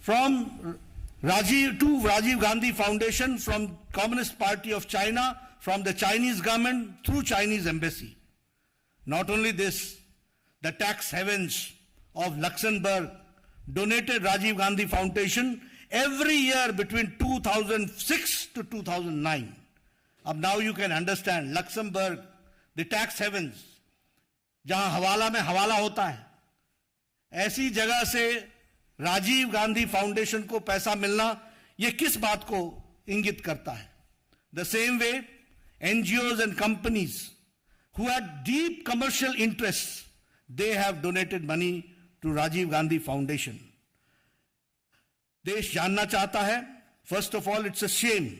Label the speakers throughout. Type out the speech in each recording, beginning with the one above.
Speaker 1: from Rajiv Gandhi Foundation, from Communist Party of China, from the Chinese government through Chinese embassy. Not only this, the tax havens of Luxembourg donated Rajiv Gandhi Foundation every year between 2006 to 2009. Now you can understand Luxembourg, the tax havens, जहां हवाला में हवाला होता है, ऐसी जगह से Rajiv Gandhi foundation को पैसा मिलना, यह किस बात को इंगित करता है? The same way, NGOs and companies who had deep commercial interests, they have donated money to Rajiv Gandhi Foundation. देश जानना चाहता है, first of all, it's a shame.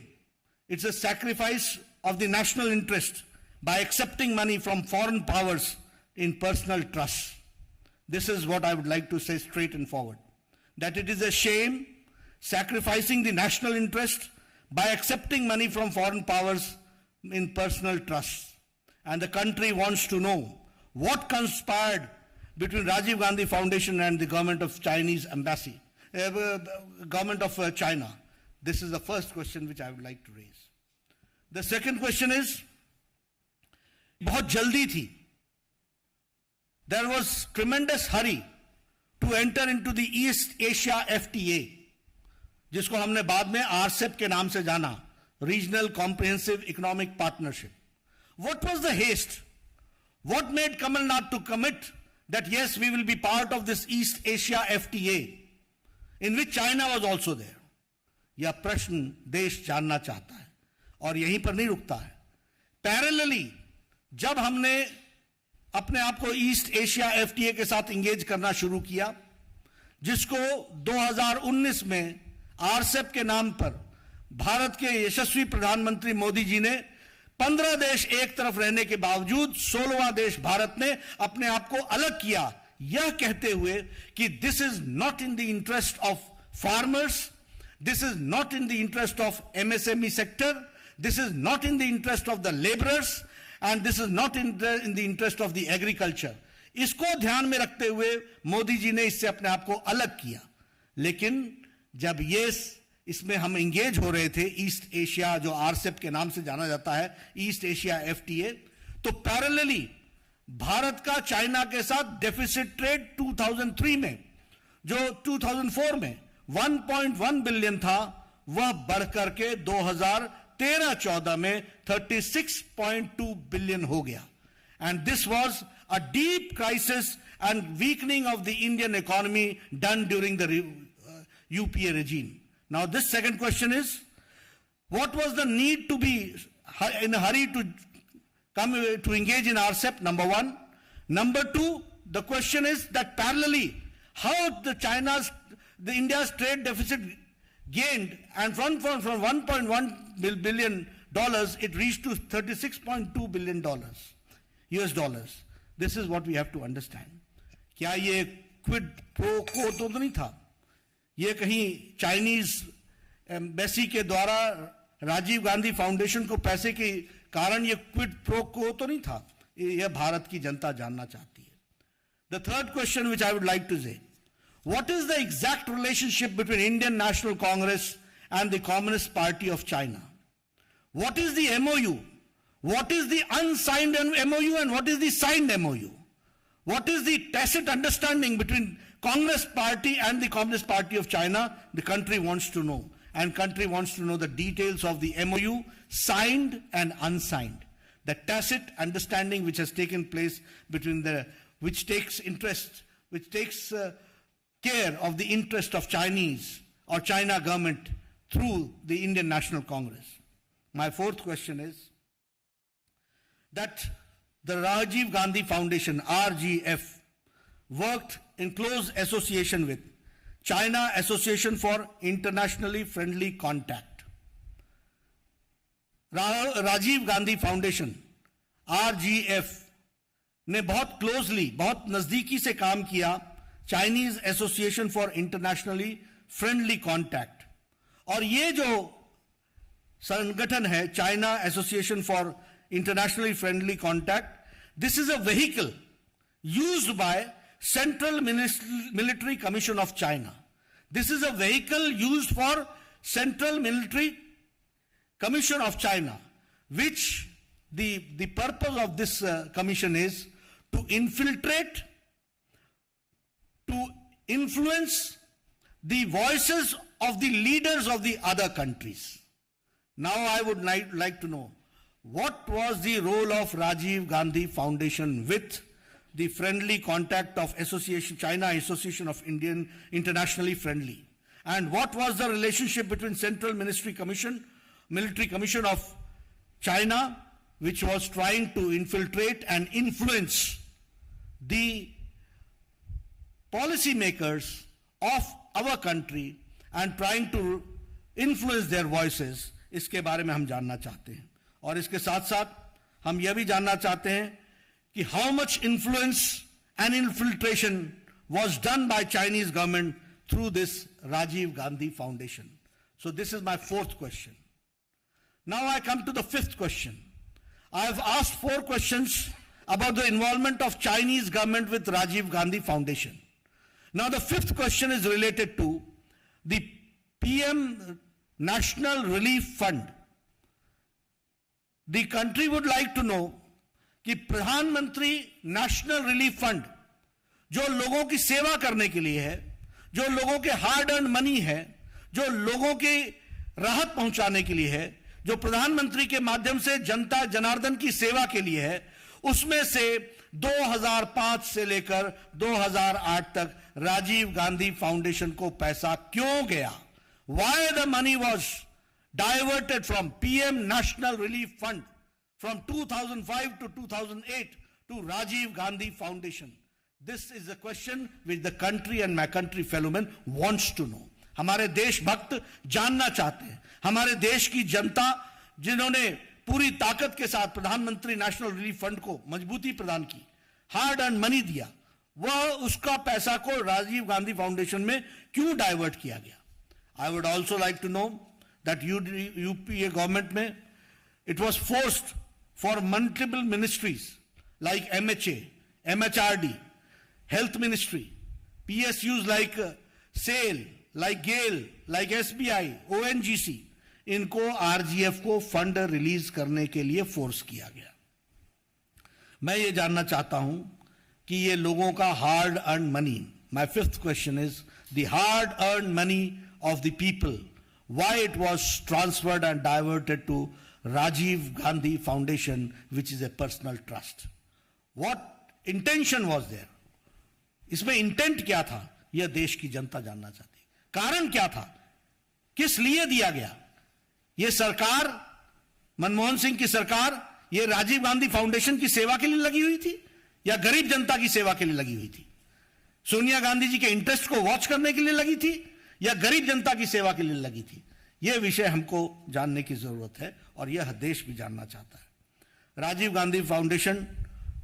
Speaker 1: It's a sacrifice of the national interest by accepting money from foreign powers in personal trust. This is what I would like to say straight and forward. That it is a shame sacrificing the national interest by accepting money from foreign powers in personal trust. And the country wants to know what conspired between Rajiv Gandhi Foundation and the government of Chinese embassy, government of China. This is the first question which I would like to raise. The second question is, बहुत जल्दी थी. There was tremendous hurry to enter into the East Asia FTA, जिसको हमने बाद में RCEP के नाम से जाना, Regional Comprehensive Economic Partnership. What was the haste? What made Kamal Nath to commit that yes, we will be part of this East Asia FTA, in which China was also there? यह प्रश्न देश जानना चाहता है और यहीं पर नहीं रुकता है. पैरेलली जब हमने अपने आप को ईस्ट एशिया एफटीए के साथ इंगेज करना शुरू किया, जिसको 2019 में आरसेप के नाम पर भारत के यशस्वी प्रधानमंत्री मोदी जी ने 15 देश एक तरफ रहने के बावजूद 16वां देश भारत ने अपने आप को अलग किया, यह कहते हुए कि this is not in the interest of farmers, this is not in the interest of MSME sector, this is not in the interest of the laborers, and this is not in the interest of the agriculture. इसको ध्यान में रखते हुए मोदी जी ने इससे अपने आप को अलग किया. लेकिन जब ये इसमें हम इंगेज हो रहे थे, ईस्ट एशिया जो आरसेप के नाम से जाना जाता है, ईस्ट एशिया एफटीए, तो पैरेलली भारत का चाइना के साथ डेफिसिट ट्रेड 2003 में, जो 2004 में 1.1 बिलियन था, वह बढ़कर के 2013-14 में 36.2 बिलियन हो गया. And this was a deep crisis and weakening of the Indian economy done during the UPA regime. Now this second question is, what was the need to be in a hurry to come to engage in RCEP? Number one. Number two, the question is that parallelly, how the India's trade deficit gained, and from $1.1 billion, it reached to $36.2 billion US dollars. This is what we have to understand. क्या ये quid pro को तो नहीं था? ये कहीं Chinese embassy के द्वारा राजीव गांधी फाउंडेशन को पैसे के कारण ये क्विड प्रो को तो नहीं था? यह भारत की जनता जानना चाहती है. The third question which I would like to say, what is the exact relationship between Indian National Congress and the Communist Party of China? What is the MOU? What is the unsigned MOU and what is the signed MOU? What is the tacit understanding between Congress Party and the Communist Party of China? The country wants to know. And country wants to know the details of the MOU, signed and unsigned. The tacit understanding which has taken place between which takes care of the interest of Chinese or China government through the Indian National Congress. My fourth question is that the Rajiv Gandhi Foundation, RGF, worked in close association with China Association for Internationally Friendly Contact. Rajiv Gandhi Foundation, RGF, ने बहुत closely, बहुत नजदीकी से काम किया Chinese association for internationally friendly contact. और ये जो संगठन है China association for internationally friendly contact, this is a vehicle used by central military commission of China. This is a vehicle used for Central Military Commission of China, which the purpose of this commission is to infiltrate, to influence the voices of the leaders of the other countries. Now I would like to know, what was the role of Rajiv Gandhi Foundation with the friendly contact of China Association of Indian Internationally Friendly? And what was the relationship between Central Military Commission of China, which was trying to infiltrate and influence the policymakers of our country and trying to influence their voices? इसके बारे में हम जानना चाहते हैं. और इसके साथ साथ हम यह भी जानना चाहते हैं कि how much influence and infiltration was done by Chinese government through this Rajiv Gandhi Foundation. So this is my fourth question. Now I come to the fifth question. I have asked 4 questions about the involvement of Chinese government with Rajiv Gandhi Foundation. Now the fifth question is related to the PM National Relief Fund. The country would like to know कि प्रधानमंत्री national relief fund जो लोगों की सेवा करने के लिए है, जो लोगों के हार्ड अर्न मनी है, जो लोगों की राहत पहुंचाने के लिए है, जो प्रधानमंत्री के माध्यम से जनता जनार्दन की सेवा के लिए है, उसमें से 2005 से लेकर 2008 तक राजीव गांधी फाउंडेशन को पैसा क्यों गया? Why the money was diverted from PM National Relief Fund from 2005 to 2008 to Rajiv Gandhi Foundation? This is a question which the country and my country fellow men wants to know. हमारे देशभक्त जानना चाहते हैं. हमारे देश की जनता जिन्होंने पूरी ताकत के साथ प्रधानमंत्री नेशनल रिलीफ फंड को मजबूती प्रदान की, हार्ड अर्न मनी दिया, वह उसका पैसा को राजीव गांधी फाउंडेशन में क्यों डाइवर्ट किया गया? I would also like to know that UPA government में it was forced for multiple ministries like MHA, MHRD, Health Ministry, PSUs like SAIL, like GAIL, like SBI, ONGC, इनको RGF को fund release करने के लिए force किया गया. मैं ये जानना चाहता हूं कि ये लोगों का hard earn money, my fifth question is the hard earned money of the people, why it was transferred and diverted to Rajiv Gandhi Foundation, which is a personal trust. What intention was there? इसमें intent क्या था? यह देश की जनता जानना चाहती. कारण क्या था? किस लिए दिया गया? यह सरकार, मनमोहन सिंह की सरकार, यह राजीव गांधी फाउंडेशन की सेवा के लिए लगी हुई थी या गरीब जनता की सेवा के लिए लगी हुई थी? सोनिया गांधी जी के इंटरेस्ट को वॉच करने के लिए लगी थी या गरीब जनता की सेवा के लिए लगी थी? यह विषय हमको जानने की जरूरत है और यह देश भी जानना चाहता है. Rajiv Gandhi foundation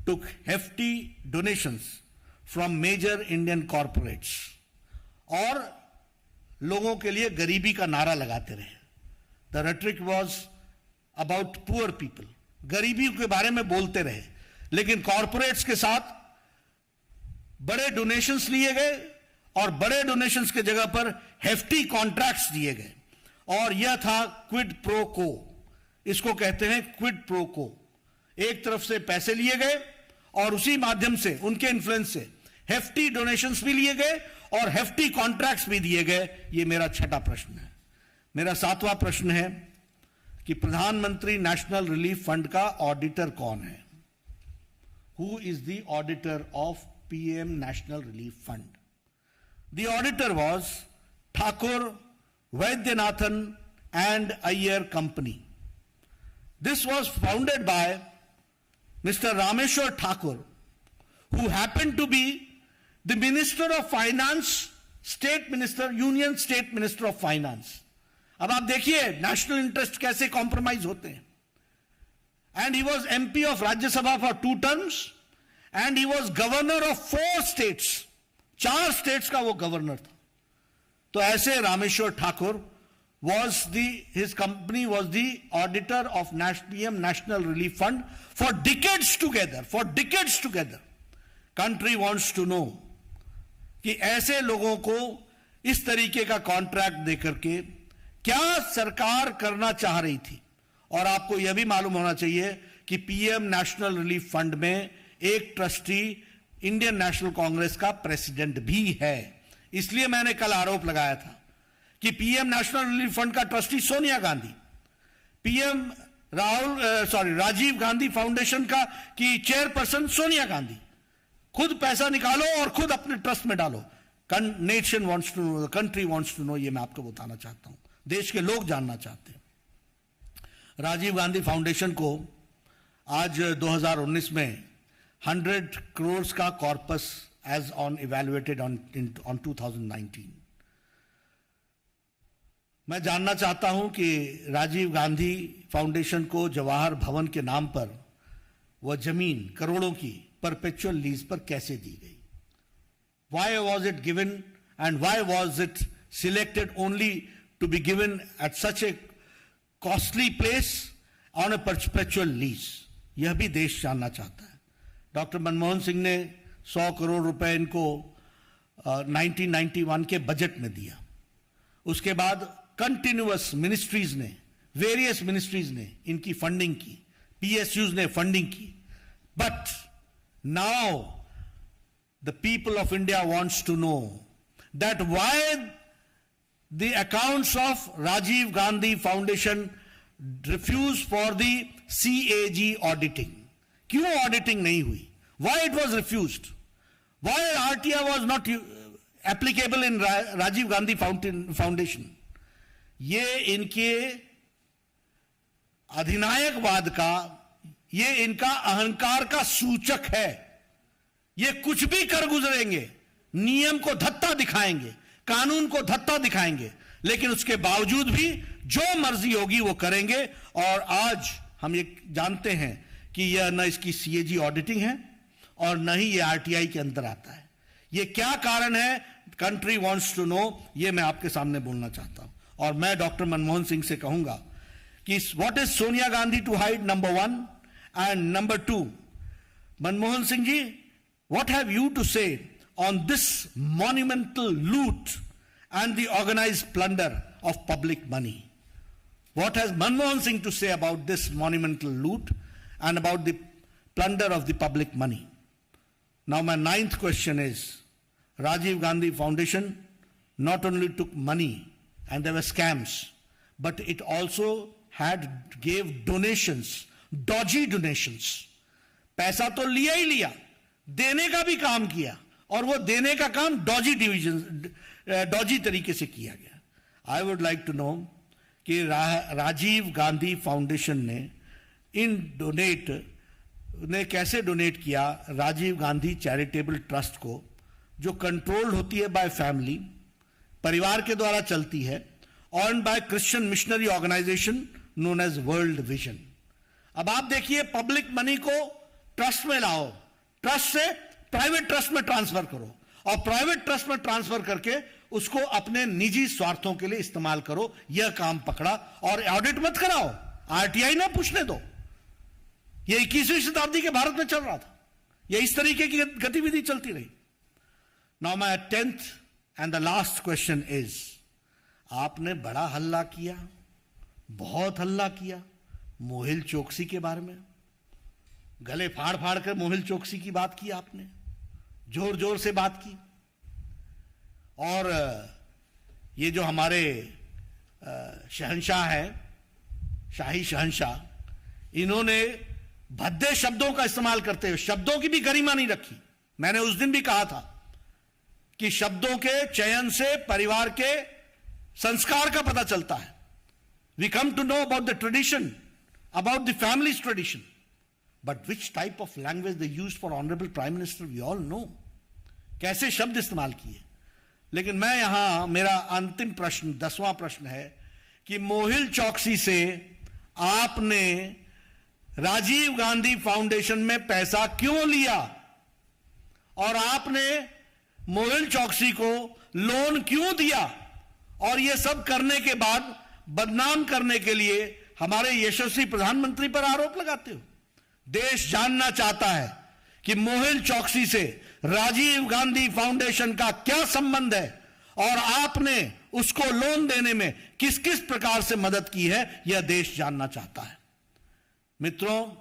Speaker 1: took hefty donations from major Indian corporates और लोगों के लिए गरीबी का नारा लगाते रहे. The rhetoric was about poor people. गरीबी के बारे में बोलते रहे, लेकिन कॉर्पोरेट्स के साथ बड़े डोनेशंस लिए गए और बड़े डोनेशंस के जगह पर हेफ्टी कॉन्ट्रैक्ट्स दिए गए और यह था क्विड प्रो को. इसको कहते हैं क्विड प्रो को. एक तरफ से पैसे लिए गए और उसी माध्यम से, उनके इन्फ्लुएंस से हेफ्टी डोनेशंस भी लिए गए और हेफ्टी कॉन्ट्रैक्ट्स भी दिए गए. यह मेरा छठा प्रश्न है. मेरा सातवां प्रश्न है कि प्रधानमंत्री नेशनल रिलीफ फंड का ऑडिटर कौन है? Who is the auditor of PM National Relief Fund? The auditor was Thakur, Vaidyanathan and Iyer Company. This was founded by Mr. Rameshwar Thakur, who happened to be the Minister of Finance, State Minister, Union State Minister of Finance. अब आप देखिए national interest कैसे compromise होते हैं. And he was MP of Rajya Sabha for 2 terms. And he was governor of 4 states. 4 states का वो governor था. तो ऐसे Rameshwar Thakur his company was the auditor of PM National Relief Fund for decades together. Country wants to know कि ऐसे लोगों को इस तरीके का कॉन्ट्रैक्ट देकर के क्या सरकार करना चाह रही थी? और आपको यह भी मालूम होना चाहिए कि पीएम नेशनल रिलीफ फंड में एक ट्रस्टी इंडियन नेशनल कांग्रेस का प्रेसिडेंट भी है। इसलिए मैंने कल आरोप लगाया था कि पीएम नेशनल रिलीफ फंड का trustee Sonia Gandhi, PM Rajiv Gandhi foundation का की चेयरपर्सन सोनिया गांधी, खुद पैसा निकालो और खुद अपने ट्रस्ट में डालो। Nation wants to know, country wants to know, ये मैं आपको बताना चाहता हूं, देश के लोग जानना चाहते हैं। राजीव गांधी फाउंडेशन को आज 2019 में 100 करोड़ का corpus as on evaluated on 2019। मैं जानना चाहता हूं कि राजीव गांधी फाउंडेशन को जवाहर भवन के नाम पर वह जमीन करोड़ों की परपेचुअल लीज पर कैसे दी गई? Why was it given and why was it selected only to be given at such a costly place on a perpetual lease? यह भी देश जानना चाहता है। डॉक्टर मनमोहन सिंह ने 100 करोड़ रुपए इनको 1991 के बजट में दिया। उसके बाद कंटिन्यूअस मिनिस्ट्रीज ने, वेरियस मिनिस्ट्रीज ने इनकी फंडिंग की, पीएसयूज ने फंडिंग की। But now the people of India wants to know that why the accounts of Rajiv Gandhi Foundation refused for the CAG auditing. क्यों auditing नहीं हुई? Why it was refused? Why RTI was not applicable in Rajiv Gandhi Foundation? ये इनके अधिनायकवाद का, ये इनका अहंकार का सूचक है। ये कुछ भी कर गुजरेंगे, नियम को धत्ता दिखाएंगे, कानून को धत्ता दिखाएंगे, लेकिन उसके बावजूद भी जो मर्जी होगी वो करेंगे। और आज हम ये जानते हैं कि यह न इसकी सीएजी ऑडिटिंग है और न ही ये आरटीआई के अंदर आता है। ये क्या कारण है? कंट्री वांट्स टू नो, ये मैं आपके सामने बोलना चाहता हूं। और मैं डॉक्टर मनमोहन सिंह से कहूंगा कि what is Sonia Gandhi to hide, number 1, and number 2, Manmohan Singh ji, what have you to say on this monumental loot and the organized plunder of public money? What has Manmohan Singh to say about this monumental loot and about the plunder of the public money? Now my 9th question is, Rajiv Gandhi Foundation not only took money and there were scams, but it also gave donations, dodgy donations. पैसा तो लिया ही लिया, देने का भी काम किया, और वो देने का काम डॉजी तरीके से किया गया। I would like to know कि राजीव गांधी फाउंडेशन ने कैसे डोनेट किया राजीव गांधी चैरिटेबल ट्रस्ट को, जो कंट्रोल्ड होती है बाय फैमिली, परिवार के द्वारा चलती है, और by Christian missionary organisation known as World Vision. अब आप देखिए, पब्लिक मनी को ट्रस्ट में लाओ, ट्रस्ट से प्राइवेट ट्रस्ट में ट्रांसफर करो, और प्राइवेट ट्रस्ट में ट्रांसफर करके उसको अपने निजी स्वार्थों के लिए इस्तेमाल करो। यह काम पकड़ा, और ऑडिट मत कराओ, आरटीआई ना पूछने दो। यह 21वीं शताब्दी के भारत में चल रहा था, यह इस तरीके की गतिविधि चलती रही। Now my 10th and the last question is, आपने बड़ा हल्ला किया, बहुत हल्ला किया मोहिल चोकसी के बारे में। गले फाड़ फाड़ कर मोहिल चोकसी की बात की आपने, जोर जोर से बात की। और ये जो हमारे शहंशाह हैं, शाही शहंशाह, इन्होंने भद्दे शब्दों का इस्तेमाल करते हुए शब्दों की भी गरिमा नहीं रखी। मैंने उस दिन भी कहा था कि शब्दों के चयन से परिवार के संस्कार का पता चलता है। We come to know about the tradition, about the families tradition, but which type of language they used for honourable prime minister we all know. कैसे शब्द इस्तेमाल किए। लेकिन मैं यहां, मेरा अंतिम प्रश्न, 10वां प्रश्न है कि मोहिल चौकसी से आपने राजीव गांधी फाउंडेशन में पैसा क्यों लिया, और आपने मोहिल चौकसी को लोन क्यों दिया, और यह सब करने के बाद बदनाम करने के लिए हमारे यशस्वी प्रधानमंत्री पर आरोप लगाते हो। देश जानना चाहता है कि मोहिल चौकसी से राजीव गांधी फाउंडेशन का क्या संबंध है, और आपने उसको लोन देने में किस किस प्रकार से मदद की है, यह देश जानना चाहता है। मित्रों,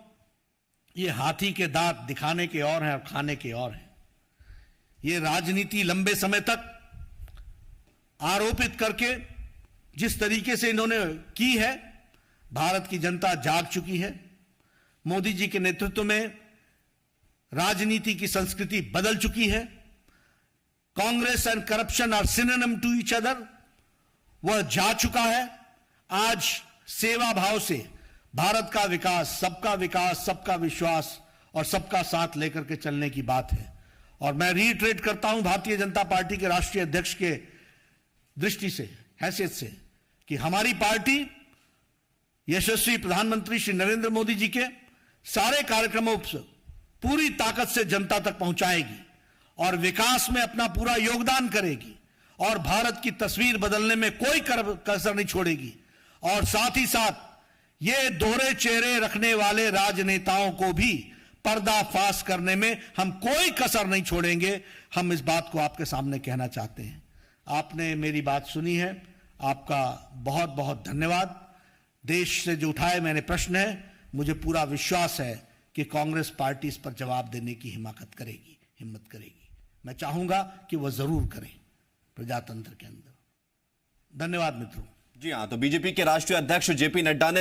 Speaker 1: ये हाथी के दांत दिखाने के और हैं और खाने के और हैं। ये राजनीति लंबे समय तक आरोपित करके जिस तरीके से इन्होंने की है, भारत की जनता जाग चुकी है। मोदी जी के नेतृत्व में राजनीति की संस्कृति बदल चुकी है। Congress and corruption are synonym to each other, वह जा चुका है। आज सेवा भाव से भारत का विकास, सबका विश्वास और सबका साथ लेकर के चलने की बात है। और मैं रीइटरेट करता हूं भारतीय जनता पार्टी के राष्ट्रीय अध्यक्ष के दृष्टि से, हैसियत से, कि हमारी पार्टी यशस्वी प्रधानमंत्री श्री नरेंद्र मोदी जी के सारे कार्यक्रमों से पूरी ताकत से जनता तक पहुंचाएगी और विकास में अपना पूरा योगदान करेगी और भारत की तस्वीर बदलने में कोई कसर नहीं छोड़ेगी। और साथ ही साथ ये दोहरे चेहरे रखने वाले राजनेताओं को भी पर्दाफाश करने में हम कोई कसर नहीं छोड़ेंगे। हम इस बात को आपके सामने कहना चाहते हैं। आपने मेरी बात सुनी है, आपका बहुत बहुत धन्यवाद। देश से जो उठाए मैंने प्रश्न है, मुझे पूरा विश्वास है कि कांग्रेस पार्टी इस पर जवाब देने की हिम्मत करेगी। मैं चाहूंगा कि वह जरूर करें प्रजातंत्र के अंदर। धन्यवाद मित्रों।
Speaker 2: जी हां, तो बीजेपी के राष्ट्रीय अध्यक्ष जेपी नड्डा ने